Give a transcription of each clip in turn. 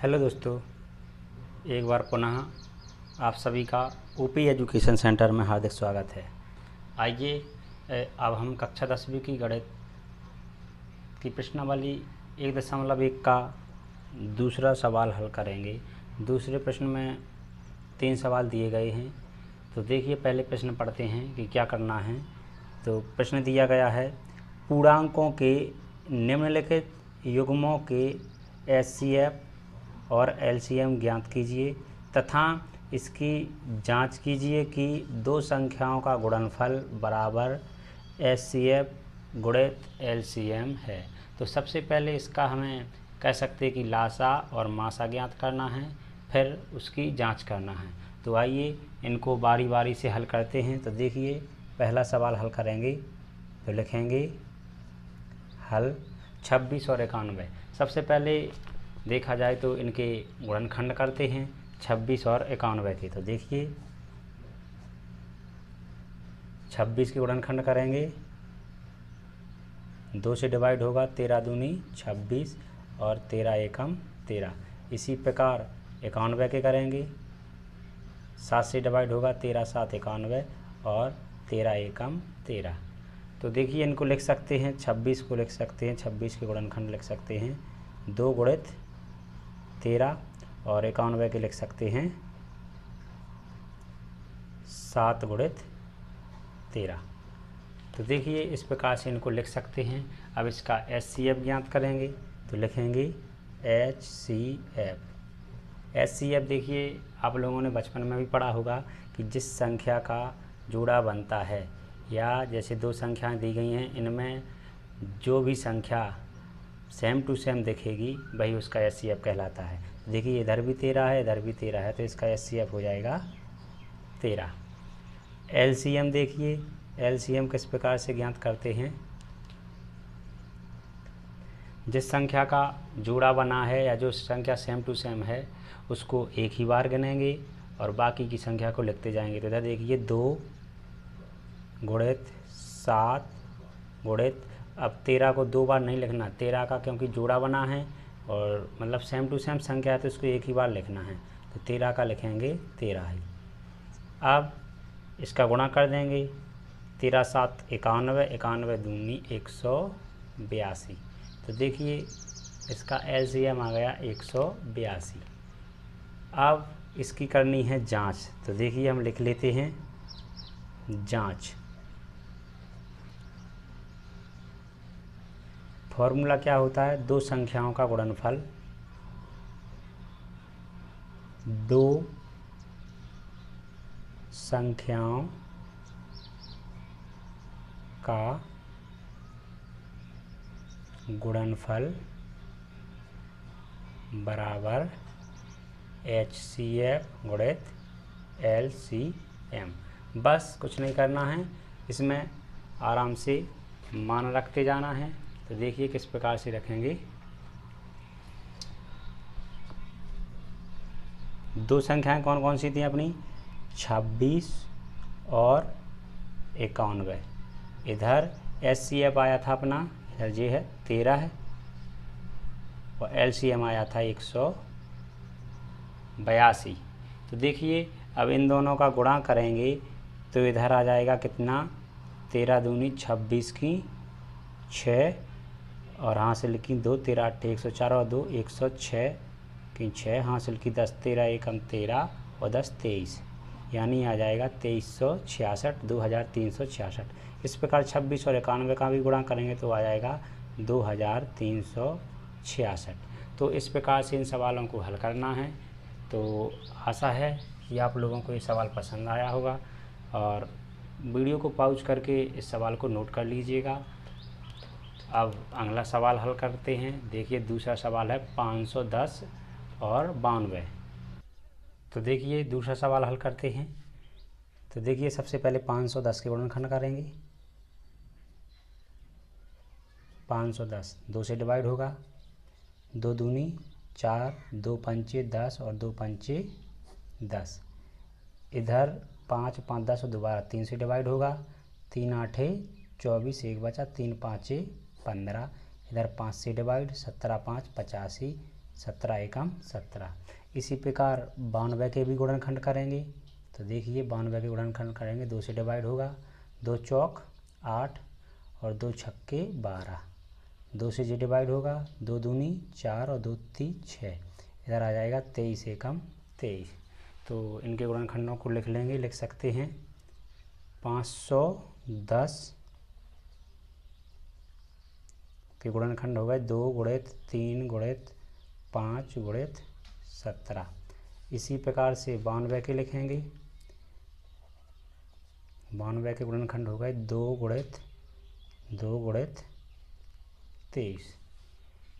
Hello दोस्तों, एक बार पुनः आप सभी का ओपी एजुकेशन सेंटर में हार्दिक स्वागत है। आइए अब हम कक्षा 10वीं की गणित की प्रश्नावली 1.1 का दूसरा सवाल हल करेंगे। दूसरे प्रश्न में 3 सवाल दिए गए हैं। तो देखिए, पहले प्रश्न पढ़ते हैं कि क्या करना है। तो प्रश्न दिया गया है, पूर्णांकों के निम्नलिखित युग्मों के एचसीएफ और एलसीएम ज्ञात कीजिए तथा इसकी जांच कीजिए कि दो संख्याओं का गुणनफल बराबर एचसीएफ गुणित एलसीएम है। तो सबसे पहले इसका हमें कह सकते हैं कि लासा और मासा ज्ञात करना है, फिर उसकी जांच करना है। तो आइए इनको बारी बारी से हल करते हैं। तो देखिए, पहला सवाल हल करेंगे तो लिखेंगे हल 26 और 91। सबसे पहले देखा जाए तो इनके गुणनखंड करते हैं 26 और 91 के। तो देखिए, 26 के गुणनखंड करेंगे, 2 से डिवाइड होगा, 13 दूनी 26 और 13 एकम 13। इसी प्रकार 91 के करेंगे, 7 से डिवाइड होगा, 13 7 91 और 13 एकम 13। तो देखिए, इनको लिख सकते हैं, 26 को लिख सकते हैं, 26 के गुणनखंड लिख सकते हैं 2 गुणित 13 और 91 के लिख सकते हैं 7 गुणित 13। तो देखिए, इस प्रकार से इनको लिख सकते हैं। अब इसका एचसीएफ ज्ञात करेंगे तो लिखेंगे एचसीएफ। एचसीएफ देखिए, आप लोगों ने बचपन में भी पढ़ा होगा कि जिस संख्या का जोड़ा बनता है या जैसे दो संख्याएं दी गई हैं, इनमें जो भी संख्या सेम टू सेम दिखेगी वही उसका एचसीएफ कहलाता है। देखिए, इधर भी 13 है, इधर भी 13 है, तो इसका एचसीएफ हो जाएगा 13। एलसीएम देखिए, एलसीएम किस प्रकार से ज्ञात करते हैं। जिस संख्या का जोड़ा बना है या जो संख्या सेम टू सेम है उसको एक ही बार गिनेंगे और बाकी की संख्या को लिखते जाएंगे। तो इधर देखिए, 2 गुणित 7 गुणित, अब 13 को 2 बार नहीं लिखना, 13 का क्योंकि जोड़ा बना है और मतलब सेम टू सेम संख्या है तो इसको एक ही बार लिखना है। तो 13 का लिखेंगे 13 ही। अब इसका गुणा कर देंगे, 13 7 91, 91 दूनी 182। तो देखिए, इसका एलसीएम आ गया 182। अब इसकी करनी है जांच। तो देखिए, हम लिख लेते हैं जांच। फॉर्मूला क्या होता है, दो संख्याओं का गुणनफल, दो संख्याओं का गुणनफल बराबर एचसीएफ गुणित एलसीएम। बस कुछ नहीं करना है, इसमें आराम से मान रखते जाना है। तो देखिए किस प्रकार से रखेंगे। दो संख्याएं कौन कौन सी थी अपनी, 26 और 91। इधर एचसीएफ आया था अपना, इधर ये है 13 है, और एलसीएम आया था 182। तो देखिए, अब इन दोनों का गुणा करेंगे तो इधर आ जाएगा कितना, 13 दूनी 26 की 6 और हासिल की 2, 13 8 104 और 2 106 की 6, हासिल की 10, 13 एकम 13 और 10 23, यानी आ जाएगा 2366, 2366। इस प्रकार 26 और 91 का भी गुणा करेंगे तो आ जाएगा 2366। तो इस प्रकार से इन सवालों को हल करना है। तो आशा है कि आप लोगों को ये सवाल पसंद आया होगा और वीडियो को पॉज करके इस सवाल को नोट कर लीजिएगा। अब अगला सवाल हल करते हैं। देखिए, दूसरा सवाल है 510 और 92। तो देखिए, दूसरा सवाल हल करते हैं। तो देखिए, सबसे पहले 510 के गुणनखंड करेंगे, 510 2 से डिवाइड होगा, 2 दूनी 4, 2 पंचे 10 और 2 पंचे 10। इधर 5 5 10 और दोबारा 3 से डिवाइड होगा, 3 8 24, एक बचा, 3 5 15। इधर 5 से डिवाइड, 17 5 85, 17 एकम 17। इसी प्रकार 92 के भी गुणनखंड करेंगे। तो देखिए 92 के गुणनखंड करेंगे, 2 से डिवाइड होगा, 2 चौक 8 और 2 छक्के 12, 2 से जी डिवाइड होगा, 2 दूनी 4 और 2 ती 6, इधर आ जाएगा 23 एकम 23। तो इनके गुणनखंडों को लिख लेंगे, लिख सकते हैं 510 के गुणनखंड हो गए 2 गुणित 3 गुणित 5 गुणित 17। इसी प्रकार से 92 के लिखेंगे, 92 के गुणनखंड हो गए 2 गुणित 23।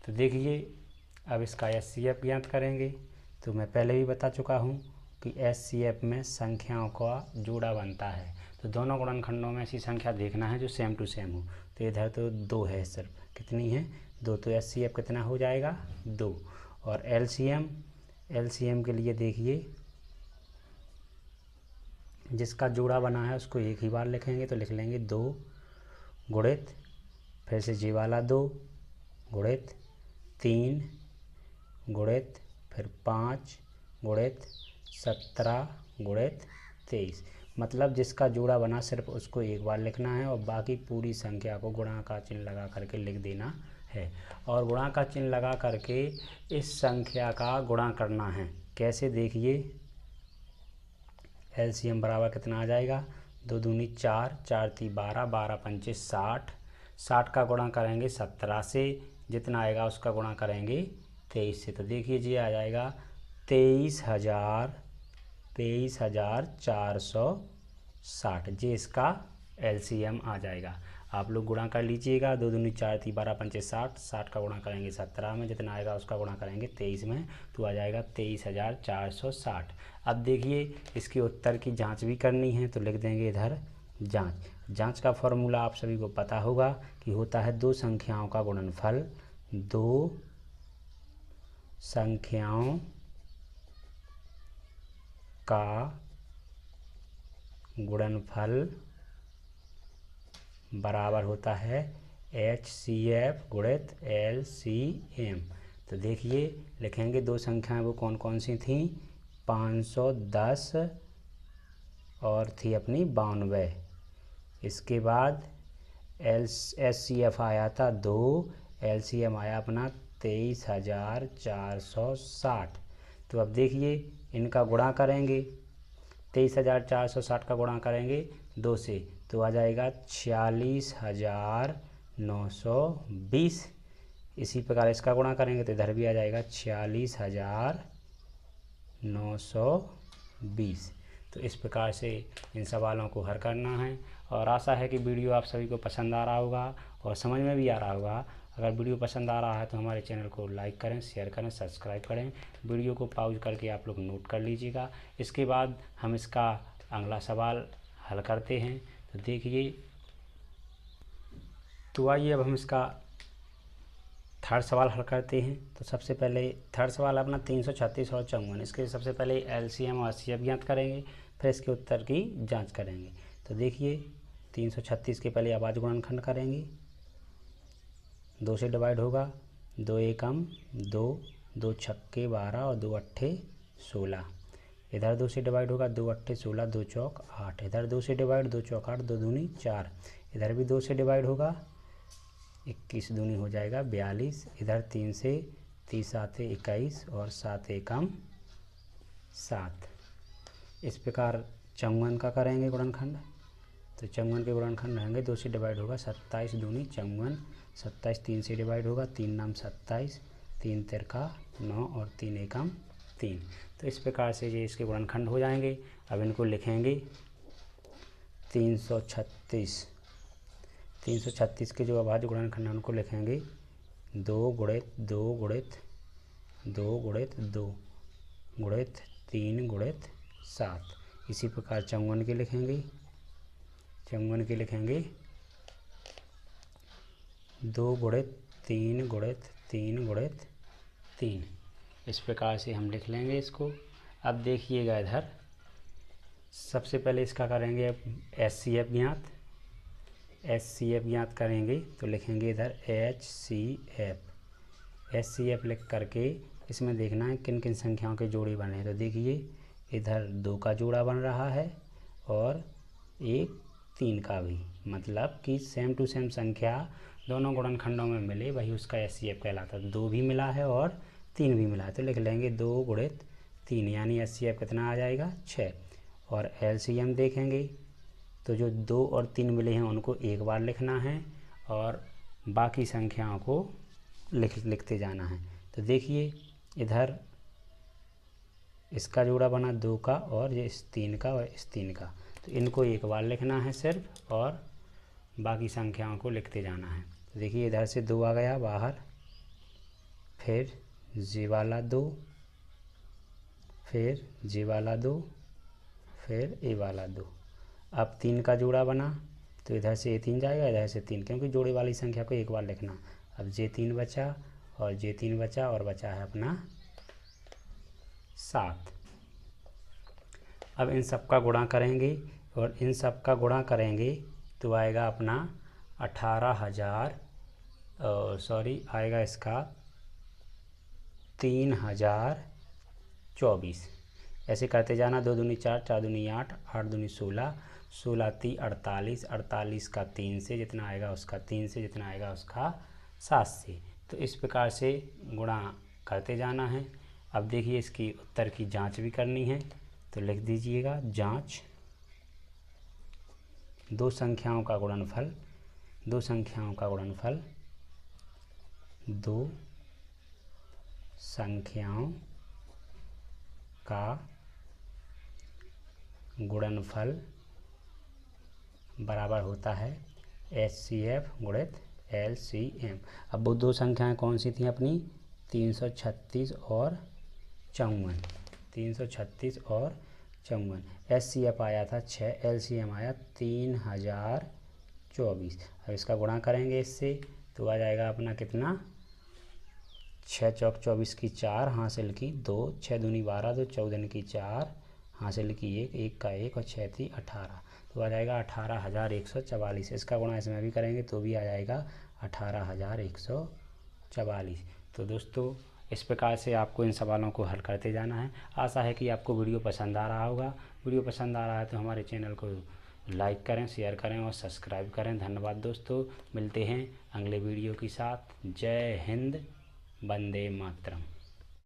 तो देखिए अब इसका SCF ज्ञात करेंगे। तो मैं पहले भी बता चुका हूँ कि SCF में संख्याओं का जोड़ा बनता है। तो दोनों गुणनखंडों में ऐसी संख्या देखना है जो सेम टू सेम हो। तो इधर तो 2 है, सिर्फ कितनी है 2, तो SCF कितना हो जाएगा 2। और LCM के लिए देखिए जिसका जोड़ा बना है उसको एक ही बार लिखेंगे। तो लिख लेंगे 2 गुणित फिर से जी वाला 2 गुणित 3 गुणित फिर 5 गुणित 17 गुणित 23। मतलब जिसका जोड़ा बना सिर्फ उसको एक बार लिखना है और बाकी पूरी संख्या को गुणा का चिन्ह लगा करके लिख देना है। और गुणा का चिन्ह लगा करके इस संख्या का गुणा करना है। कैसे देखिए LCM बराबर कितना आ जाएगा 2 दूनी 4, 4 ती 12, 12 पंचे 60, 60 का गुणा करेंगे 17 से, जितना आएगा उसका गुणा करेंगे 23 से। तो देखिए जी आ जाएगा 23,460, जी इसका LCM आ जाएगा। आप लोग गुणा कर लीजिएगा, 2 दूनी 4 ती 12 पंचे 60, 60 का गुणा करेंगे 17 में, जितना आएगा उसका गुणा करेंगे 23 में, तो आ जाएगा 23,460। अब देखिए इसके उत्तर की जांच भी करनी है, तो लिख देंगे इधर जांच का फॉर्मूला आप सभी को पता होगा कि होता है 2 संख्याओं का गुणनफल, 2 संख्याओं का गुणनफल बराबर होता है HCF गुणित LCM। तो देखिए लिखेंगे 2 संख्याएं वो कौन कौन सी थी, 510 और थी अपनी 92। इसके बाद SCF आया था 2, LCM आया अपना 23,460। तो अब देखिए इनका गुणा करेंगे, 23,460 का गुणा करेंगे 2 से, तो आ जाएगा 46,920। इसी प्रकार इसका गुणा करेंगे तो इधर भी आ जाएगा 46,920। तो इस प्रकार से इन सवालों को हल करना है। और आशा है कि वीडियो आप सभी को पसंद आ रहा होगा और समझ में भी आ रहा होगा। अगर वीडियो पसंद आ रहा है तो हमारे चैनल को लाइक करें, शेयर करें, सब्सक्राइब करें। वीडियो को पॉज करके आप लोग नोट कर लीजिएगा। इसके बाद हम इसका अगला सवाल हल करते हैं। तो देखिए, तो आइए अब हम इसका थर्ड सवाल हल करते हैं। तो सबसे पहले थर्ड सवाल अपना 336 और 54, इसके सबसे पहले LCM और HCF ज्ञात करेंगे, फिर इसके उत्तर की जांच करेंगे। तो देखिए 336 के पहले आवाज गुणनखंड करेंगे, 2 से डिवाइड होगा, 2 एकम 2, 2 छक्के 12 और 2 अट्ठे 16। इधर 2 से डिवाइड होगा, 2 अट्ठे 16, 2 चौक 8, इधर 2 से डिवाइड, 2 चौक 8, 2 दूनी 4, इधर भी 2 से डिवाइड होगा, 21 दूनी हो जाएगा 42, इधर 3 से 30 आते 21 और 7 एकम 7। इस प्रकार 54 का करेंगे गुणनखंड। तो 54 के गुणनखंड रहेंगे, 2 से डिवाइड होगा, 27 दूनी 54, 27 3 से डिवाइड होगा, 3 नाम 27, 3 तिरका 9 और 3 एकम 3। तो इस प्रकार से ये इसके गुणनखंड हो जाएंगे। अब इनको लिखेंगे 336 के जो अभाज्य गुणनखंड है उनको लिखेंगे 2 गुणित 2 गुणित 2 गुणित 2 गुणित 3 गुणित 7। इसी प्रकार 54 के लिखेंगे, 2 गुणित 3 गुणित 3 गुणित 3। इस प्रकार से हम लिख लेंगे इसको। अब देखिएगा इधर सबसे पहले इसका करेंगे HCF ज्ञात करेंगे। तो लिखेंगे इधर HCF लिख करके इसमें देखना है किन किन संख्याओं के जोड़े बने हैं। तो देखिए इधर 2 का जोड़ा बन रहा है और एक 3 का भी, मतलब कि सेम टू सेम संख्या दोनों गुणनखंडों में मिले वही उसका एचसीएफ कहलाता है। 2 भी मिला है और 3 भी मिला है, तो लिख लेंगे 2 गुणित 3, यानी एचसीएफ कितना आ जाएगा 6। और एलसीएम देखेंगे तो जो 2 और 3 मिले हैं उनको एक बार लिखना है और बाकी संख्याओं को लिखते जाना है। तो देखिए इधर इसका जोड़ा बना 2 का और ये इस 3 का और इस 3 का, तो इनको एक बार लिखना है सिर्फ और बाकी संख्याओं को लिखते जाना है। तो देखिए इधर से 2 आ गया बाहर, फिर जी वाला 2, फिर जी वाला 2, फिर ए वाला 2। अब 3 का जोड़ा बना तो इधर से ए3 जाएगा, इधर से 3, क्योंकि जोड़े वाली संख्या को एक बार लिखना। अब जे3 बचा और जे3 बचा और बचा है अपना 7। अब इन सब का गुणा करेंगे और इन सब का गुणा करेंगे तो आएगा अपना 18,000 आएगा इसका 3024। ऐसे करते जाना, 2 दूनी 4, 4 दूनी 8, 8 दूनी 16, 16 × 48, 48 का 3 से जितना आएगा उसका 3 से जितना आएगा उसका 7 से। तो इस प्रकार से गुणा करते जाना है। अब देखिए इसकी उत्तर की जांच भी करनी है, तो लिख दीजिएगा जांच। दो संख्याओं का गुणनफल, दो संख्याओं का गुणनफल, दो संख्याओं का गुणनफल बराबर होता है एचसीएफ गुणित एलसीएम। अब वो दो संख्याएं कौन सी थी अपनी, 336 और 54, 336 और 54। एचसीएफ आया था 6, एलसीएम आया 3024। अब इसका गुणा करेंगे इससे तो आ जाएगा अपना कितना, 6 चौक 24 की 4, हासिल की 2, 6 दूनी 12, 2 14 की 4, हासिल की 1, 1 का 1 और 6 थी 18, तो आ जाएगा 18,144। इसका गुणा इसमें भी करेंगे तो भी आ जाएगा 18,144। तो दोस्तों इस प्रकार से आपको इन सवालों को हल करते जाना है। आशा है कि आपको वीडियो पसंद आ रहा होगा। वीडियो पसंद आ रहा है तो हमारे चैनल को लाइक करें, शेयर करें और सब्सक्राइब करें। धन्यवाद दोस्तों, मिलते हैं अगले वीडियो के साथ। जय हिंद, वंदे मातरम।